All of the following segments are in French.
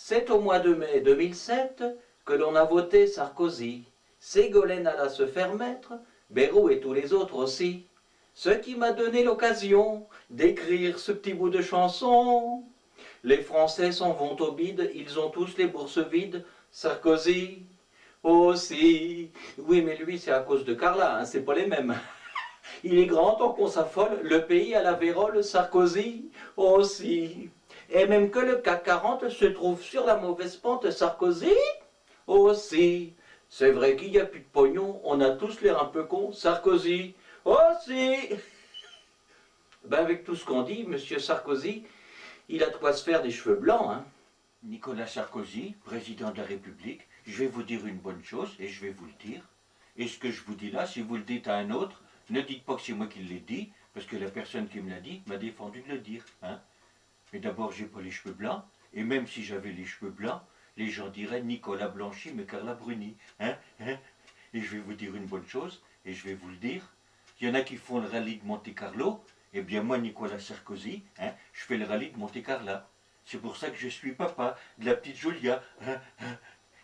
C'est au mois de mai 2007 que l'on a voté Sarkozy. Ségolène alla se faire mettre, Bayrou et tous les autres aussi. Ce qui m'a donné l'occasion d'écrire ce petit bout de chanson. Les Français s'en vont au bide, ils ont tous les bourses vides. Sarkozy aussi. Oui, mais lui, c'est à cause de Carla, hein, c'est pas les mêmes. Il est grand temps qu'on s'affole, le pays à la vérole, Sarkozy aussi. Et même que le CAC 40 se trouve sur la mauvaise pente, Sarkozy aussi. C'est vrai qu'il n'y a plus de pognon, on a tous l'air un peu cons, Sarkozy aussi. Ben avec tout ce qu'on dit, monsieur Sarkozy, il a de quoi se faire des cheveux blancs, hein. Nicolas Sarkozy, président de la République, je vais vous dire une bonne chose et je vais vous le dire. Et ce que je vous dis là, si vous le dites à un autre, ne dites pas que c'est moi qui l'ai dit, parce que la personne qui me l'a dit m'a défendu de le dire. Hein. Mais d'abord, j'ai pas les cheveux blancs, et même si j'avais les cheveux blancs, les gens diraient Nicolas Blanchi, mais Carla Bruni. Hein. Et je vais vous dire une bonne chose, et je vais vous le dire. Il y en a qui font le rallye de Monte-Carlo, eh bien moi, Nicolas Sarkozy, je fais le rallye de Monte-Carlo. C'est pour ça que je suis papa de la petite Julia.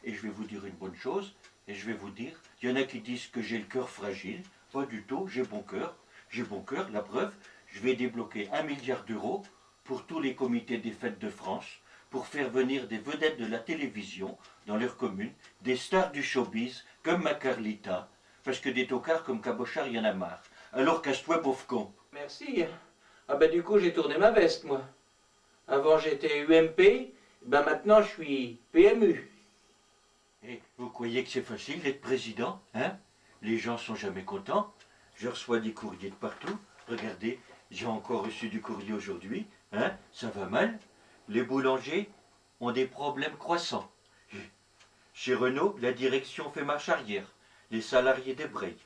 Et je vais vous dire une bonne chose, et je vais vous dire, il y en a qui disent que j'ai le cœur fragile. Pas du tout, j'ai bon cœur. J'ai bon cœur, la preuve, je vais débloquer 1 milliard d'euros pour tous les comités des fêtes de France, pour faire venir des vedettes de la télévision dans leur commune, des stars du showbiz, comme ma Carlita, parce que des tocards comme Cabochard, il y en a marre. Alors casse-toi, pauvre con. Merci. Ah ben du coup, j'ai tourné ma veste, moi. Avant, j'étais UMP, ben maintenant, je suis PMU. Et vous croyez que c'est facile d'être président, hein? Les gens sont jamais contents. Je reçois des courriers de partout. Regardez, j'ai encore reçu du courrier aujourd'hui. Hein? Ça va mal. Les boulangers ont des problèmes croissants. Chez Renault, la direction fait marche arrière. Les salariés débrayent.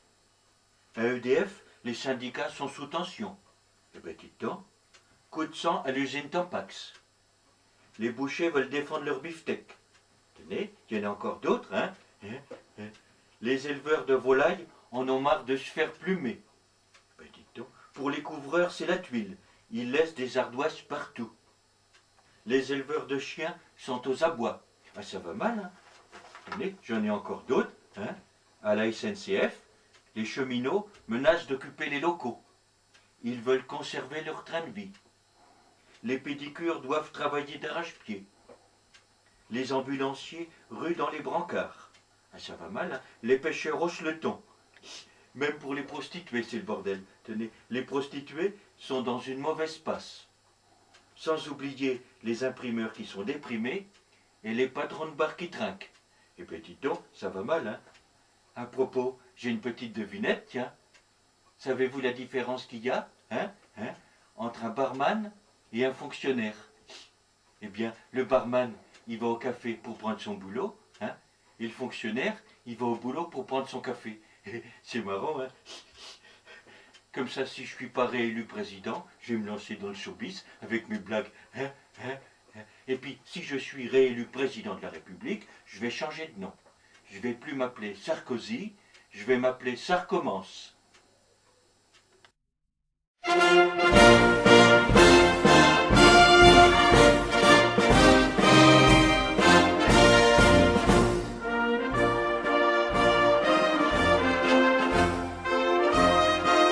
À EDF, les syndicats sont sous tension. Eh bien, dites donc, coup de sang à l'usine Tampax. Les bouchers veulent défendre leur beefsteak. Tenez, il y en a encore d'autres, hein? Les éleveurs de volailles en ont marre de se faire plumer. Ben dites donc, pour les couvreurs, c'est la tuile. Ils laissent des ardoises partout. Les éleveurs de chiens sont aux abois. Ah, ça va mal, hein? Tenez, j'en ai encore d'autres, hein? À la SNCF, les cheminots menacent d'occuper les locaux. Ils veulent conserver leur train de vie. Les pédicures doivent travailler d'arrache-pied. Les ambulanciers ruent dans les brancards. Ah, ça va mal, hein? Les pêcheurs haussent le ton. Même pour les prostituées, c'est le bordel. Tenez, les prostituées sont dans une mauvaise passe. Sans oublier les imprimeurs qui sont déprimés et les patrons de bar qui trinquent. Et bien, dites donc, ça va mal, hein? À propos, j'ai une petite devinette, tiens. Savez-vous la différence qu'il y a, entre un barman et un fonctionnaire? Eh bien, le barman, il va au café pour prendre son boulot, et le fonctionnaire, il va au boulot pour prendre son café. C'est marrant, hein? Comme ça, si je ne suis pas réélu président, je vais me lancer dans le showbiz avec mes blagues. Et puis, si je suis réélu président de la République, je vais changer de nom. Je ne vais plus m'appeler Sarkozy, je vais m'appeler Sarkomance.